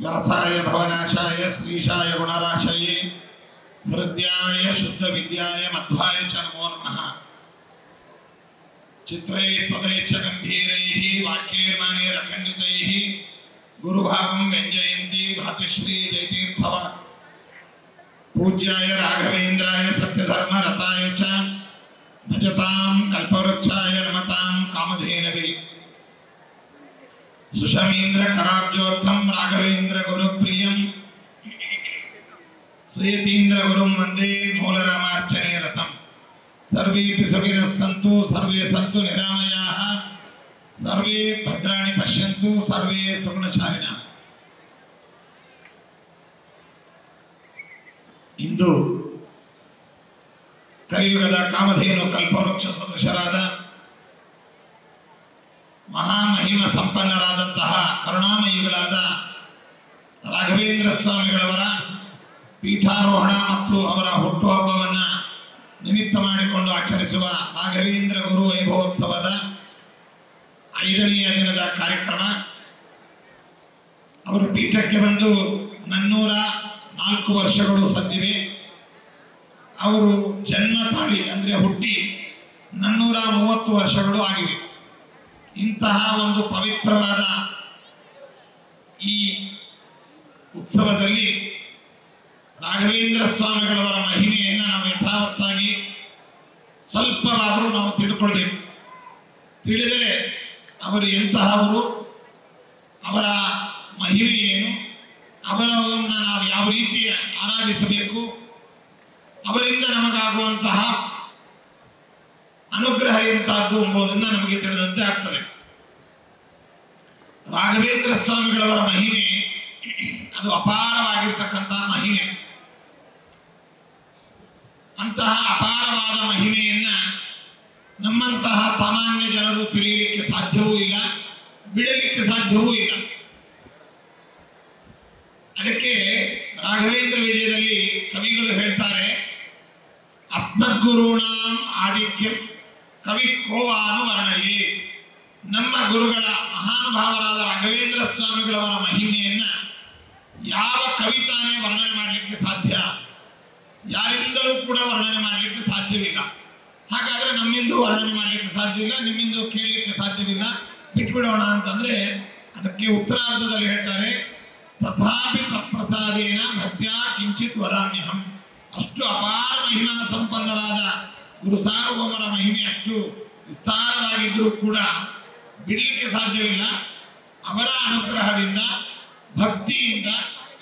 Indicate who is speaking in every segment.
Speaker 1: व्यासाय भवनाशाय श्रीशाय गुणराशये हृद्याय शुद्ध विद्याय मध्वाय च नमो नमः। चित्रैः पदैश्च गंभीरैः वाक्यैर्मानैरखण्डितैः गुरुभावं व्यञ्जयन्ति भातिश्री जयतीर्थवाक्। पूज्याय राघवेन्द्राय सत्यधर्मरताय च भजतां कल्पवृक्षाय नमतां कामधेनवे। सुषमीन्द्र कराब्जोत्थं राघवेन्द्र गुरुप्रियं श्रीयतीन्द्र गुरुं वन्दे मूलरामार्चने रतं। सर्वेऽपि सुखिनः सन्तु सर्वे सन्तु निरामयाः सर्वे भद्राणि पश्यन्तु सर्वे सुगुणशालिनः। ಇಂದು ಕಲಿಯುಗದ ಕಾಮಧೇನು ಕಲ್ಪವೃಕ್ಷ ಸದೃಶರಾದ ಮಹಾಮಹಿಮ ಸಂಪನ್ನರಾದಂತಹ ಕರುಣಾಮಯಿಗಳಾದ ರಾಘವೇಂದ್ರ ಸ್ವಾಮಿಗಳವರ ಪೀಠಾರೋಹಣ ಮತ್ತು ಅವರ ಹುಟ್ಟುಹಬ್ಬವನ್ನು ನಿಮಿತ್ತ ಮಾಡಿಕೊಂಡು ಆಚರಿಸುವ ರಾಘವೇಂದ್ರ ಗುರು ವೈಭವೋತ್ಸವದ 5ನೆಯ ದಿನದ ಕಾರ್ಯಕ್ರಮ. ಅವರು ಪೀಠಕ್ಕೆ ಬಂದು 404 ವರ್ಷಗಳು ಸದ್ದಿವೆ. ಅವರು ಜನ್ಮ ತಾಳಿ ಅಂದರೆ ಹುಟ್ಟಿ 430 ವರ್ಷಗಳು ಆಗಿವೆ. ಇಂತಹ ಒಂದು ಪವಿತ್ರವಾದ ಈ ಉತ್ಸವದಲ್ಲಿ ರಾಘವೇಂದ್ರ ಸ್ವಾಮಿಗಳವರ ಮಹಿಮೆಯನ್ನು ನಾವು ಯಥಾವತ್ತಾಗಿ ಸ್ವಲ್ಪವಾದರೂ ನಾವು ತಿಳ್ಕೊಳ್ಬೇಕು. ತಿಳಿದರೆ ಅವರು ಎಂತಹವರು, ಅವರ ಮಹಿಮೆ ಏನು, ಅವರನ್ನು ನಾವು ಯಾವ ರೀತಿ ಆರಾಧಿಸಬೇಕು, ಅವರಿಂದ ನಮಗಾಗುವಂತಹ ಅನುಗ್ರಹ ಎಂತಹದ್ದು ಎಂಬುದನ್ನು ನಮಗೆ ತಿಳಿದಂತೆ ಆಗ್ತದೆ. ರಾಘವೇಂದ್ರ ಸ್ವಾಮಿಗಳವರ ಮಹಿಮೆ ಅದು ಅಪಾರವಾಗಿರ್ತಕ್ಕಂತಹ ಮಹಿಮೆ. ಅಂತಹ ಅಪಾರವಾದ ಮಹಿಮೆಯನ್ನ ನಮ್ಮಂತಹ ಸಾಮಾನ್ಯ ಜನರು ತಿಳಿಯಲಿಕ್ಕೆ ಸಾಧ್ಯವೂ ಇಲ್ಲ, ಬಿಡಲಿಕ್ಕೆ ಸಾಧ್ಯವೂ ಇಲ್ಲ. ಅದಕ್ಕೆ ರಾಘವೇಂದ್ರ ವಿಜಯದಲ್ಲಿ ಕವಿಗಳು ಹೇಳ್ತಾರೆ, ಅಸ್ಮದ್ಗುರುಣಾಂ ಆದಿತ್ಯಂ ಕವಿ ಕೋವಾನು ವರ್ಣಯೇ. ನಮ್ಮ ಗುರುಗಳ ಮಹಾನುಭಾವರಾದ ರಾಘವೇಂದ್ರ ಸ್ವಾಮಿಗಳವರ ಮಹಿಮೆಯನ್ನ ಯಾವ ಕವಿತಾನೇ ವರ್ಣನೆ ಮಾಡಲಿಕ್ಕೆ ಸಾಧ್ಯ, ಯಾರಿಂದಲೂ ಕೂಡ ವರ್ಣನೆ ಮಾಡಲಿಕ್ಕೆ ಸಾಧ್ಯವಿಲ್ಲ. ಹಾಗಾದ್ರೆ ನಮ್ಮಿಂದ ವರ್ಣನೆ ಮಾಡಲಿಕ್ಕೆ ಸಾಧ್ಯ ಇಲ್ಲ, ನಿಮ್ಮಿಂದ ಕೇಳಲಿಕ್ಕೆ ಸಾಧ್ಯವಿಲ್ಲ, ಬಿಟ್ಬಿಡೋಣ ಅಂತಂದ್ರೆ ಅದಕ್ಕೆ ಉತ್ತರಾರ್ಧದಲ್ಲಿ ಹೇಳ್ತಾರೆ, ತಥಾಪಿ ತತ್ಪ್ರಸಾದೇನ ಭಕ್ತ್ಯಾ ಕಿಂಚಿತ್ ವದಾಮ್ಯಹಂ. ಅಷ್ಟು ಅಪಾರ ಮಹಿಮಾ ಸಂಪನ್ನರಾದ ಗುರು ಸಾರ್ವಭೌಮರ ಮಹಿಮೆ ಅಷ್ಟು ವಿಸ್ತಾರವಾಗಿದ್ದರೂ ಕೂಡ ಬಿಡಲಿಕ್ಕೆ ಸಾಧ್ಯವಿಲ್ಲ. ಅವರ ಅನುಗ್ರಹದಿಂದ ಭಕ್ತಿಯಿಂದ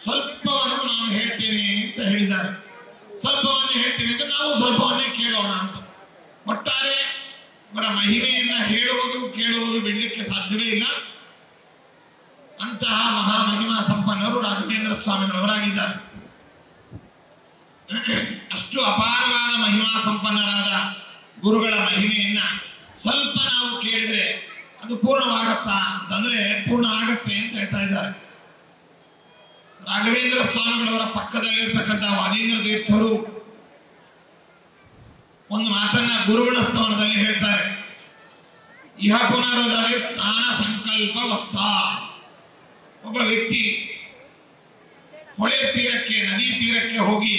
Speaker 1: ಸ್ವಲ್ಪವನ್ನು ನಾನು ಹೇಳ್ತೇನೆ ಅಂತ ಹೇಳಿದ್ದಾರೆ. ಸ್ವಲ್ಪವನ್ನು ಹೇಳ್ತೇನೆ ಅಂತ ನಾವು ಸ್ವಲ್ಪವನ್ನೇ ಕೇಳೋಣ ಅಂತ. ಒಟ್ಟಾರೆ ಅವರ ಮಹಿಮೆಯನ್ನ ಹೇಳುವುದು ಕೇಳುವುದು ಬಿಡಲಿಕ್ಕೆ ಸಾಧ್ಯವೇ ಇಲ್ಲ. ಅಂತಹ ಮಹಾಮಹಿಮಾ ಸಂಪನ್ನರು ರಾಘವೇಂದ್ರ ಸ್ವಾಮಿಗಳವರಾಗಿದ್ದಾರೆ. ಅಷ್ಟು ಅಪಾರವಾದ ಮಹಿಮಾ ಸಂಪನ್ನರಾದ ಗುರುಗಳ ಮಹಿಮೆಯನ್ನ ಸ್ವಲ್ಪ ನಾವು ಕೇಳಿದ್ರೆ ಅದು ಪೂರ್ಣವಾಗತ್ತಾ ಅಂತಂದ್ರೆ ಪೂರ್ಣ ಆಗತ್ತೆ ಅಂತ ಹೇಳ್ತಾ ಇದ್ದಾರೆ. ರಾಘವೇಂದ್ರ ಸ್ವಾಮಿಗಳವರ ಪಕ್ಕದಲ್ಲಿರ್ತಕ್ಕಂಥ ವಾದೀಂದ್ರ ತೀರ್ಥರು ಒಂದು ಮಾತನ್ನ ಗುರುಗಳ ಸ್ತವನದಲ್ಲಿ ಹೇಳ್ತಾರೆ, ಇಹ ಪುನರುದಯ ಸ್ನಾನ ಸಂಕಲ್ಪ ವತ್ಸ. ಒಬ್ಬ ವ್ಯಕ್ತಿ ಹೊಳೆ ತೀರಕ್ಕೆ, ನದಿ ತೀರಕ್ಕೆ ಹೋಗಿ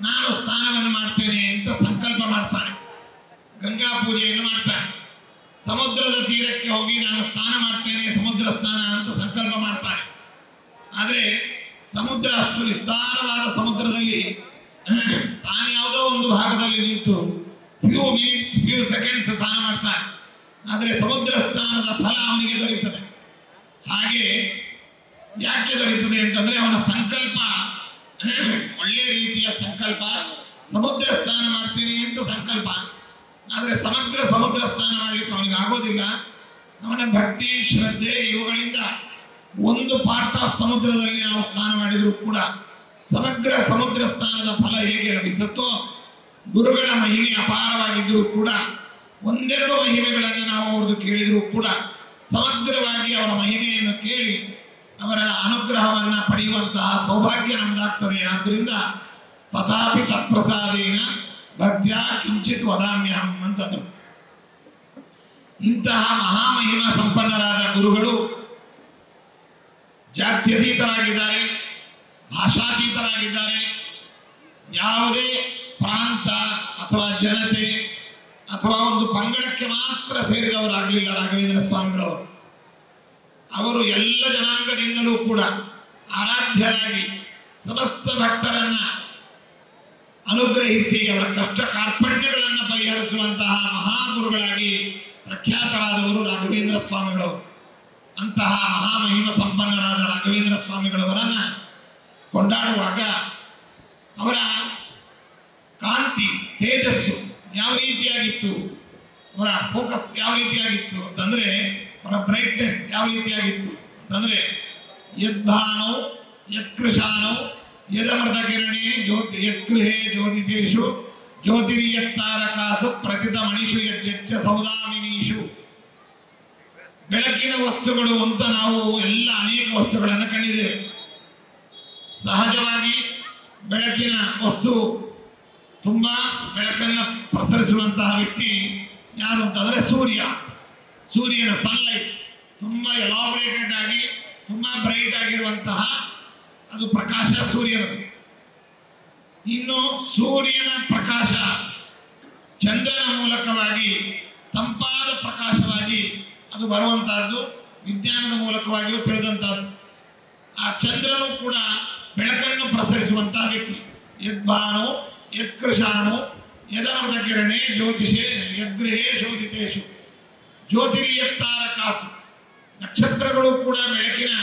Speaker 1: ನಾನು ಸ್ನಾನವನ್ನು ಮಾಡ್ತೇನೆ ಅಂತ ಸಂಕಲ್ಪ ಮಾಡ್ತಾನೆ, ಗಂಗಾ ಪೂಜೆಯನ್ನು ಮಾಡ್ತಾನೆ. ಸಮುದ್ರದ ತೀರಕ್ಕೆ ಹೋಗಿ ನಾನು ಸ್ನಾನ ಮಾಡ್ತೇನೆ, ಸಮುದ್ರ ಸ್ನಾನ ಅಂತ ಸಂಕಲ್ಪ ಮಾಡ್ತಾನೆ. ಆದರೆ ಸಮುದ್ರ ಅಷ್ಟು ವಿಸ್ತಾರವಾದ ಸಮುದ್ರದಲ್ಲಿ ತಾನು ಯಾವುದೋ ಒಂದು ಭಾಗದಲ್ಲಿ ನಿಂತು ಫ್ಯೂ ಮಿನಿಟ್ಸ್ ಫ್ಯೂ ಸೆಕೆಂಡ್ಸ್ ಸ್ನಾನ ಮಾಡ್ತಾನೆ. ಆದರೆ ಸಮುದ್ರ ಸ್ನಾನದ ಫಲ ಅವನಿಗೆ ದೊರೆಯುತ್ತದೆ. ಹಾಗೆ ಯಾಕೆ ದೊರೆಯುತ್ತದೆ ಅಂತಂದ್ರೆ ಅವನ ಸಂಕಲ್ಪ ಒಳ್ಳೆಯ ರೀತಿಯ ಸಂಕಲ್ಪ, ಸಮುದ್ರ ಸ್ನಾನ ಮಾಡ್ತೇನೆ ಅಂತ ಸಂಕಲ್ಪ. ಆದರೆ ಸಮಗ್ರ ಸಮುದ್ರ ಸ್ನಾನ ಮಾಡಲಿಕ್ಕೆ ಅವನಿಗೆ ಆಗೋದಿಲ್ಲ. ಅವನ ಭಕ್ತಿ ಶ್ರದ್ಧೆ ಇವುಗಳಿಂದ ಒಂದು ಪಾರ್ಟ್ ಆಫ್ ಸಮುದ್ರದಲ್ಲಿ ನಾವು ಸ್ನಾನ ಮಾಡಿದರೂ ಕೂಡ ಸಮಗ್ರ ಸಮುದ್ರ ಸ್ನಾನದ ಫಲ ಹೇಗೆ ಲಭಿಸುತ್ತೋ, ಗುರುಗಳ ಮಹಿಮೆ ಅಪಾರವಾಗಿದ್ದರೂ ಕೂಡ ಒಂದೆರಡು ಮಹಿಮೆಗಳನ್ನು ನಾವು ಅವ್ರದ್ದು ಕೇಳಿದರೂ ಕೂಡ ಸಮಗ್ರವಾಗಿ ಅವರ ಮಹಿಮೆಯನ್ನು ಕೇಳಿ ಅವರ ಅನುಗ್ರಹವನ್ನು ಪಡೆಯುವಂತಹ ಸೌಭಾಗ್ಯ ನಮ್ಮದಾಗ್ತದೆ. ಆದ್ದರಿಂದ ತಥಾಪಿ ತತ್ಪ್ರಸಾದೇನ ಭಕ್ತ್ಯಾ ಕಿಂಚಿತ್ ವದಾಮ್ಯಹಂ ಅಂತಂದರು. ಇಂತಹ ಮಹಾಮಹಿಮಾ ಸಂಪನ್ನರಾದ ಗುರುಗಳು ಜಾತ್ಯತೀತರಾಗಿದ್ದಾರೆ, ಭಾಷಾತೀತರಾಗಿದ್ದಾರೆ. ಯಾವುದೇ ಪ್ರಾಂತ ಅಥವಾ ಜನತೆ ಅಥವಾ ಒಂದು ಪಂಗಡಕ್ಕೆ ಮಾತ್ರ ಸೇರಿದವರಾಗಲಿಲ್ಲ ರಾಘವೇಂದ್ರ ಸ್ವಾಮಿಗಳವರು. ಅವರು ಎಲ್ಲ ಜನಾಂಗದಿಂದಲೂ ಕೂಡ ಆರಾಧ್ಯರಾಗಿ ಸಮಸ್ತ ಭಕ್ತರನ್ನ ಅನುಗ್ರಹಿಸಿ ಅವರ ಕಷ್ಟ ಕಾರ್ಪಣ್ಯಗಳನ್ನು ಪರಿಹರಿಸುವಂತಹ ಮಹಾಗುರುಗಳಾಗಿ ಪ್ರಖ್ಯಾತರಾದವರು ರಾಘವೇಂದ್ರ ಸ್ವಾಮಿಗಳವರು. ಅಂತಹ ಮಹಾಮಹಿಮ ಸಂಪನ್ನರಾದ ರಾಘವೇಂದ್ರ ಸ್ವಾಮಿಗಳವರನ್ನ ಕೊಂಡಾಡುವಾಗ ಅವರ ಕಾಂತಿ ತೇಜಸ್ಸು ಯಾವ ರೀತಿಯಾಗಿತ್ತು, ಅವರ ಫೋಕಸ್ ಯಾವ ರೀತಿಯಾಗಿತ್ತು ಅಂತಂದ್ರೆ, ಅವರ ಬ್ರೈಟ್ನೆಸ್ ಯಾವ ರೀತಿಯಾಗಿತ್ತು ಅಂತಂದ್ರೆ, ಯದ್ಭಾನೋ ಯತ್ಕೃಶಾನೋ ಯದಮೃತ ಕಿರಣೇ ಜ್ಯೋತಿ ಯತ್ಗೃಹೇ ಜ್ಯೋತಿಷು ಜ್ಯೋತಿರ್ಯತ್ತಾರಕಾಸು ಪ್ರತಿತ ಮಣಿಷು ಯಜ್ಜ ಸೌದಾಮಿನೀಷು. ಬೆಳಕಿನ ವಸ್ತುಗಳು ಅಂತ ನಾವು ಎಲ್ಲ ಅನೇಕ ವಸ್ತುಗಳನ್ನು ಕಂಡಿದ್ದೇವೆ. ಸಹಜವಾಗಿ ಬೆಳಕಿನ ವಸ್ತು ತುಂಬಾ ಬೆಳಕನ್ನು ಪ್ರಸರಿಸುವಂತಹ ವ್ಯಕ್ತಿ ಯಾರು ಅಂತಂದ್ರೆ ಸೂರ್ಯ. ಸೂರ್ಯನ ಸನ್ಲೈಟ್ ತುಂಬಾ ಎಲಾಬರೇಟೆಡ್ ಆಗಿ ತುಂಬಾ ಬ್ರೈಟ್ ಆಗಿರುವಂತಹ ಅದು ಪ್ರಕಾಶ ಸೂರ್ಯನದು. ಇನ್ನು ಸೂರ್ಯನ ಪ್ರಕಾಶ ಚಂದ್ರನ ಮೂಲಕವಾಗಿ ತಂಪಾದ ಪ್ರಕಾಶವಾಗಿ ಅದು ಬರುವಂತಹದ್ದು, ವಿಜ್ಞಾನದ ಮೂಲಕವಾಗಿಯೂ ತಿಳಿದಂತಹದ್ದು. ಆ ಚಂದ್ರನು ಕೂಡ ಬೆಳಕನ್ನು ಪ್ರಸರಿಸುವಂತಹ ವ್ಯಕ್ತಿ. ಯದ್ಭಾನೋ ಯತ್ಕೃಶಾನೋ ಯದಮೃತ ಕಿರಣೇ ಜ್ಯೋತಿಷೇ ಯದ್ಗೃಹೇ ಶೋಧಿತೇಶು ಜ್ಯೋತಿರ್ಯತ್ತಾರಕಾಸು. ನಕ್ಷತ್ರಗಳು ಕೂಡ ಬೆಳಕಿನ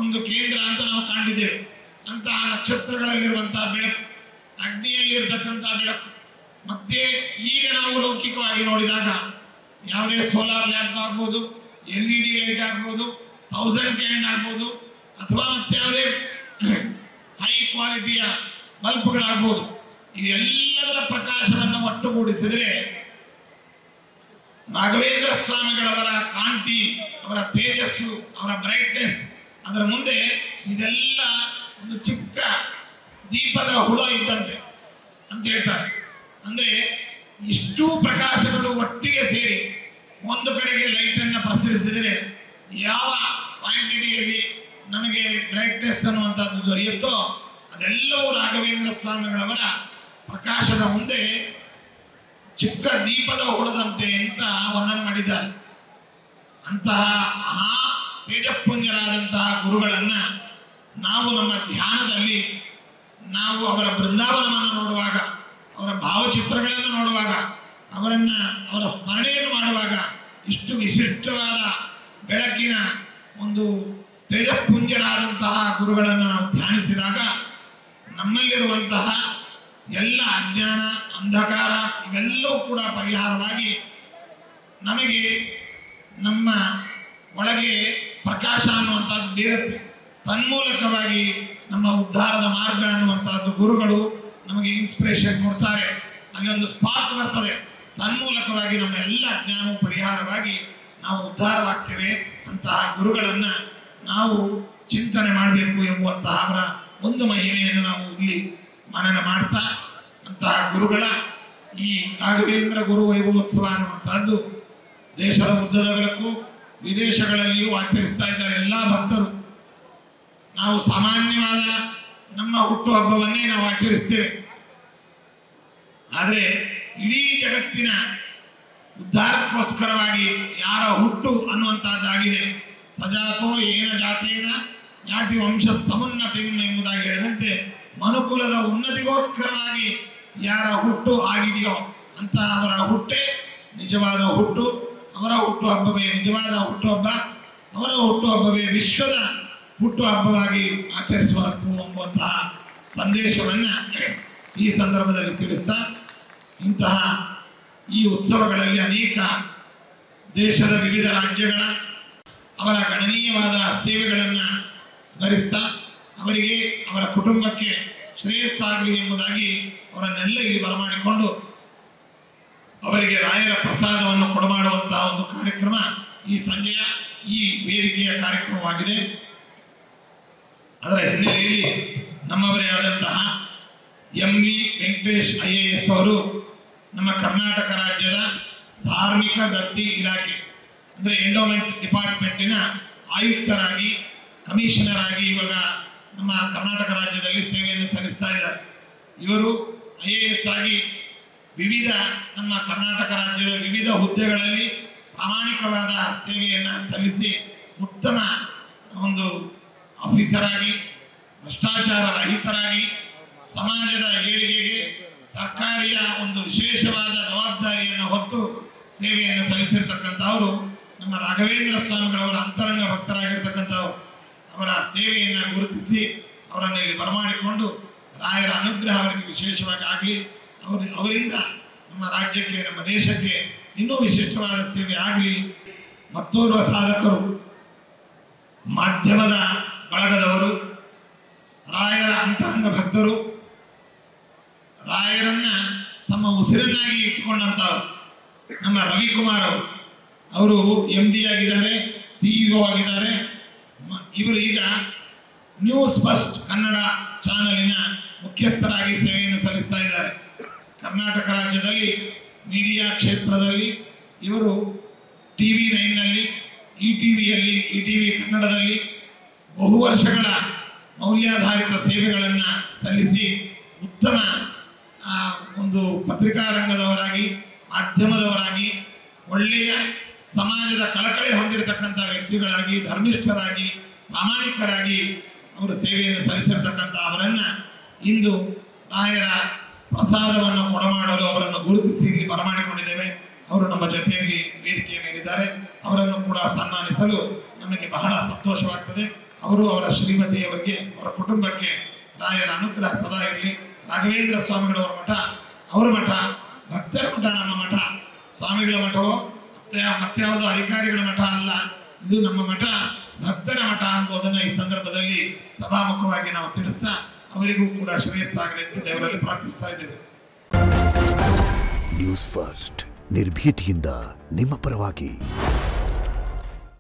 Speaker 1: ಒಂದು ಕೇಂದ್ರ ಅಂತ ನಾವು ಕಂಡಿದ್ದೇವೆ. ಅಂತಹ ನಕ್ಷತ್ರಗಳಲ್ಲಿರುವಂತಹ ಬೆಳಕು, ಅಗ್ನಿಯಲ್ಲಿರ್ತಕ್ಕಂತಹ ಬೆಳಕು, ಮತ್ತೆ ಈಗ ನಾವು ಲೌಕಿಕವಾಗಿ ನೋಡಿದಾಗ ಯಾವುದೇ ಸೋಲಾರ್ ಲ್ಯಾಂಪ್ ಆಗ್ಬೋದು, LED ಲೈಟ್ ಆಗ್ಬೋದು, 1000 ಕ್ಯಾಂಡ್ ಆಗ್ಬೋದು, ಅಥವಾ ಮತ್ತೆ ಯಾವುದೇ ಹೈ ಕ್ವಾಲಿಟಿಯ ಬಲ್ಬ್ಗಳಾಗ್ಬೋದು. ಇವೆಲ್ಲದರ ಪ್ರಕಾಶವನ್ನು ಒಟ್ಟುಗೂಡಿಸಿದರೆ ರಾಘವೇಂದ್ರ ಸ್ವಾಮಿಗಳವರ ಕಾಂತಿ, ಅವರ ತೇಜಸ್ಸು, ಅವರ ಬ್ರೈಟ್ನೆಸ್, ಅದರ ಮುಂದೆ ಇದೆಲ್ಲ ಒಂದು ಚಿಕ್ಕ ದೀಪದ ಹುಳ ಇದ್ದಂತೆ ಅಂತ ಹೇಳ್ತಾರೆ. ಅಂದ್ರೆ ಇಷ್ಟು ಪ್ರಕಾಶಗಳು ಒಟ್ಟಿಗೆ ಸೇರಿ ಒಂದು ಕಡೆಗೆ ಲೈಟ್ ಅನ್ನು ಪ್ರಸರಿಸಿದರೆ ಯಾವ ಕ್ವಾಂಟಿಟಿಯಲ್ಲಿ ನಮಗೆ ಬ್ರೈಟ್ನೆಸ್ ಅನ್ನುವಂಥದ್ದು ದೊರೆಯುತ್ತೋ ಅದೆಲ್ಲವೂ ರಾಘವೇಂದ್ರ ಸ್ವಾಮಿಗಳವರ ಪ್ರಕಾಶದ ಮುಂದೆ ಚಿಕ್ಕ ದೀಪದ ಹುಳದಂತೆ ಅಂತ ವರ್ಣನೆ ಮಾಡಿದ್ದಾರೆ. ಅಂತಹ ಮಹಾ ತೇಜಪುಂಜರಾದಂತಹ ಗುರುಗಳನ್ನ ನಾವು ನಮ್ಮ ಧ್ಯಾನದಲ್ಲಿ ನಾವು ಅವರ ಬೃಂದಾವನವನ್ನು ನೋಡುವಾಗ, ಅವರ ಭಾವಚಿತ್ರಗಳನ್ನು ನೋಡುವಾಗ, ಅವರ ಸ್ಮರಣೆಯನ್ನು ಮಾಡುವಾಗ ಇಷ್ಟು ವಿಶಿಷ್ಟವಾದ ಬೆಳಕಿನ ಒಂದು ತೇಜಪುಂಜರಾದಂತಹ ಗುರುಗಳನ್ನು ನಾವು ಧ್ಯಾನಿಸಿದಾಗ ನಮ್ಮಲ್ಲಿರುವಂತಹ ಎಲ್ಲ ಅಜ್ಞಾನ, ಅಂಧಕಾರ ಇವೆಲ್ಲವೂ ಕೂಡ ಪರಿಹಾರವಾಗಿ ನಮಗೆ ನಮ್ಮ ಒಳಗೆ ಪ್ರಕಾಶ ಅನ್ನುವಂಥದ್ದು ಬೀರುತ್ತೆ. ತನ್ಮೂಲಕವಾಗಿ ನಮ್ಮ ಉದ್ಧಾರದ ಮಾರ್ಗ ಅನ್ನುವಂಥದ್ದು ಗುರುಗಳು ನಮಗೆ ಇನ್ಸ್ಪಿರೇಷನ್ ಕೊಡ್ತಾರೆ. ಅಲ್ಲಿ ಒಂದು ಸ್ಪಾರ್ಕ್ ಬರ್ತದೆ. ತನ್ಮೂಲಕವಾಗಿ ನಮ್ಮ ಎಲ್ಲ ಜ್ಞಾನವು ಪರಿಹಾರವಾಗಿ ನಾವು ಉದ್ಧಾರವಾಗ್ತೇವೆ. ಅಂತಹ ಗುರುಗಳನ್ನ ನಾವು ಚಿಂತನೆ ಮಾಡಬೇಕು ಎಂಬುವಂತಹ ಅವರ ಒಂದು ಮಹಿಮೆಯನ್ನು ನಾವು ಇಲ್ಲಿ ಮನನ ಮಾಡ್ತಾ, ಅಂತಹ ಗುರುಗಳ ಈ ರಾಘವೇಂದ್ರ ಗುರು ವೈಭವೋತ್ಸವ ಅನ್ನುವಂತಹದ್ದು ದೇಶದ ಉದ್ದಗಲಕ್ಕೂ ವಿದೇಶಗಳಲ್ಲಿಯೂ ಆಚರಿಸ್ತಾ ಇದ್ದಾರೆ ಎಲ್ಲ ಭಕ್ತರು. ನಾವು ಸಾಮಾನ್ಯವಾದ ನಮ್ಮ ಹುಟ್ಟು ಹಬ್ಬವನ್ನೇ ನಾವು ಆಚರಿಸ್ತೇವೆ. ಆದರೆ ಇಡೀ ಜಗತ್ತಿನ ಉದ್ಧಾರಕ್ಕೋಸ್ಕರವಾಗಿ ಯಾರ ಹುಟ್ಟು ಅನ್ನುವಂತಹದ್ದಾಗಿದೆ. ಸಜಾತೋ ಏನ ಜಾತೇನ ಜಾತಿ ವಂಶ ಸಮುನ್ನತಿ ಎಂಬುದಾಗಿ ಹೇಳಿದಂತೆ ಮನುಕುಲದ ಉನ್ನತಿಗೋಸ್ಕರವಾಗಿ ಯಾರ ಹುಟ್ಟು ಆಗಿದೆಯೋ ಅಂತ ಅವರ ಹುಟ್ಟೇ ನಿಜವಾದ ಹುಟ್ಟು, ಅವರ ಹುಟ್ಟು ಹಬ್ಬವೇ ನಿಜವಾದ ಹುಟ್ಟುಹಬ್ಬ, ಅವರ ಹುಟ್ಟುಹಬ್ಬವೇ ವಿಶ್ವದ ಹುಟ್ಟು ಹಬ್ಬವಾಗಿ ಆಚರಿಸಬೇಕು ಎಂಬುವಂತಹ ಸಂದೇಶವನ್ನ ಈ ಸಂದರ್ಭದಲ್ಲಿ ತಿಳಿಸ್ತಾ, ಇಂತಹ ಈ ಉತ್ಸವಗಳಲ್ಲಿ ಅನೇಕ ದೇಶದ ವಿವಿಧ ರಾಜ್ಯಗಳ ಅವರ ಗಣನೀಯವಾದ ಸೇವೆಗಳನ್ನು ಸ್ಮರಿಸ್ತಾ ಅವರಿಗೆ ಅವರ ಕುಟುಂಬಕ್ಕೆ ಶ್ರೇಯಸ್ಸಾಗಲಿ ಎಂಬುದಾಗಿ ಅವರನ್ನೆಲ್ಲ ಇಲ್ಲಿ ಬರಮಾಡಿಕೊಂಡು ಅವರಿಗೆ ರಾಯರ ಪ್ರಸಾದವನ್ನು ಕೊಡಮಾಡುವಂತಹ ಒಂದು ಕಾರ್ಯಕ್ರಮ ಈ ಸಂಜೆಯ ಈ ವೇದಿಕೆಯ ಕಾರ್ಯಕ್ರಮವಾಗಿದೆ. ಅದರ ಹಿನ್ನೆಲೆಯಲ್ಲಿ ನಮ್ಮವರೇ ಆದಂತಹ MV ವೆಂಕಟೇಶ್ IAS ಅವರು ನಮ್ಮ ಕರ್ನಾಟಕ ರಾಜ್ಯದ ಧಾರ್ಮಿಕ ದತ್ತಿ ಇಲಾಖೆ ಅಂದ್ರೆ ಎಂಡೋಮೆಂಟ್ ಡಿಪಾರ್ಟ್ಮೆಂಟಿನ ಆಯುಕ್ತರಾಗಿ ಕಮಿಷನರ್ ಆಗಿ ಇವಾಗ ನಮ್ಮ ಕರ್ನಾಟಕ ರಾಜ್ಯದಲ್ಲಿ ಸೇವೆಯನ್ನು ಸಲ್ಲಿಸ್ತಾ ಇದ್ದಾರೆ. ಇವರು IAS ಆಗಿ ವಿವಿಧ ನಮ್ಮ ಕರ್ನಾಟಕ ರಾಜ್ಯದ ವಿವಿಧ ಹುದ್ದೆಗಳಲ್ಲಿ ಪ್ರಾಮಾಣಿಕವಾದ ಸೇವೆಯನ್ನು ಸಲ್ಲಿಸಿ ಉತ್ತಮ ಒಂದು ಆಫೀಸರ್ ಆಗಿ ಭ್ರಷ್ಟಾಚಾರ ರಹಿತರಾಗಿ ಸಮಾಜದ ಏಳಿಗೆಗೆ ಸರ್ಕಾರಿಯ ಒಂದು ವಿಶೇಷವಾದ ಜವಾಬ್ದಾರಿಯನ್ನು ಹೊತ್ತು ಸೇವೆಯನ್ನು ಸಲ್ಲಿಸಿರ್ತಕ್ಕಂಥವರು ನಮ್ಮ ರಾಘವೇಂದ್ರ ಸ್ವಾಮಿಗಳವರ ಅಂತರಂಗ ಭಕ್ತರಾಗಿರ್ತಕ್ಕಂಥವ್ರು. ಅವರ ಸೇವೆಯನ್ನು ಗುರುತಿಸಿ ಅವರನ್ನು ಇಲ್ಲಿ ಬರಮಾಡಿಕೊಂಡು ರಾಯರ ಅನುಗ್ರಹ ಅವರಿಗೆ ವಿಶೇಷವಾಗಿ ಆಗಲಿ, ಅವರಿಂದ ನಮ್ಮ ರಾಜ್ಯಕ್ಕೆ ನಮ್ಮ ದೇಶಕ್ಕೆ ಇನ್ನೂ ವಿಶಿಷ್ಟವಾದ ಸೇವೆ ಆಗಲಿ. ಮತ್ತೋರ್ವ ಸಾಧಕರು, ಮಾಧ್ಯಮದ ಬಳಗದವರು, ರಾಯರ ಅಂತರಂಗ ಭಕ್ತರು, ರಾಯರನ್ನ ತಮ್ಮ ಉಸಿರನ್ನಾಗಿ ಇಟ್ಟುಕೊಂಡಂತವರು ನಮ್ಮ ರವಿಕುಮಾರ್ ಅವರು MD ಆಗಿದ್ದಾರೆ, CEO ಆಗಿದ್ದಾರೆ. ಇವರು ಈಗ ನ್ಯೂಸ್ ಫಸ್ಟ್ ಕನ್ನಡ ಚಾನಲಿನ ಮುಖ್ಯಸ್ಥರಾಗಿ ಸೇವೆಯನ್ನು ಸಲ್ಲಿಸ್ತಾ ಇದ್ದಾರೆ. ಕರ್ನಾಟಕ ರಾಜ್ಯದಲ್ಲಿ ಮೀಡಿಯಾ ಕ್ಷೇತ್ರದಲ್ಲಿ ಇವರು TV9ನಲ್ಲಿ, ETV ಕನ್ನಡದಲ್ಲಿ ಬಹು ವರ್ಷಗಳ ಮೌಲ್ಯಾಧಾರಿತ ಸೇವೆಗಳನ್ನು ಸಲ್ಲಿಸಿ ಉತ್ತಮ ಒಂದು ಪತ್ರಿಕಾ ರಂಗದವರಾಗಿ, ಮಾಧ್ಯಮದವರಾಗಿ, ಒಳ್ಳೆಯ ಸಮಾಜದ ಕಳಕಳಿ ಹೊಂದಿರತಕ್ಕಂಥ ವ್ಯಕ್ತಿಗಳಾಗಿ, ಧರ್ಮಿಷ್ಠರಾಗಿ, ಪ್ರಾಮಾಣಿಕರಾಗಿ ಅವರು ಸೇವೆಯನ್ನು ಸಲ್ಲಿಸಿರ್ತಕ್ಕಂಥ ಅವರನ್ನು ಇಂದು ರಾಯರ ಪ್ರಸಾದವನ್ನು ಕೊಡಮಾಡಲು ಅವರನ್ನು ಗುರುತಿಸಿ ಇಲ್ಲಿ ಬರಮಾಡಿಕೊಂಡಿದ್ದೇವೆ. ಅವರು ನಮ್ಮ ಜೊತೆಯಲ್ಲಿ ವೇದಿಕೆಯ ಮೇಲಿದ್ದಾರೆ. ಅವರನ್ನು ಕೂಡ ಸನ್ಮಾನಿಸಲು ನಮಗೆ ಬಹಳ ಸಂತೋಷವಾಗ್ತದೆ. ಅವರು ಅವರ ಶ್ರೀಮತಿಯವರಿಗೆ, ಅವರ ಕುಟುಂಬಕ್ಕೆ ರಾಯರ ಅನುಗ್ರಹ ಸದಾ ಇರಲಿ. ರಾಘವೇಂದ್ರ ಸ್ವಾಮಿಗಳವರ ಮಠ ಅವರ ಮಠ, ಭಕ್ತರ ಮಠ ನಮ್ಮ ಮಠ. ಸ್ವಾಮಿಗಳ ಮಠವೋ ಮತ್ಯಾವುದೋ ಅಧಿಕಾರಿಗಳ ಮಠ ಅಲ್ಲ, ಇದು ನಮ್ಮ ಮಠ, ಭಕ್ತರ ಮಠ ಅನ್ನೋದನ್ನು ಈ ಸಂದರ್ಭದಲ್ಲಿ ಸಭಾಮುಖವಾಗಿ ನಾವು ತಿಳಿಸ್ತಾ ಅವರಿಗೂ ಕೂಡ ಶ್ರೇಯಸ್ಸಾಗಲಿ ಅಂತ ದೇವರಲ್ಲಿ ಪ್ರಾರ್ಥಿಸ್ತಾ ಇದ್ದೇವೆ.
Speaker 2: ನ್ಯೂಸ್ ಫಸ್ಟ್ ನಿರ್ಭೀತಿಯಿಂದ ನಿಮ್ಮ ಪರವಾಗಿ.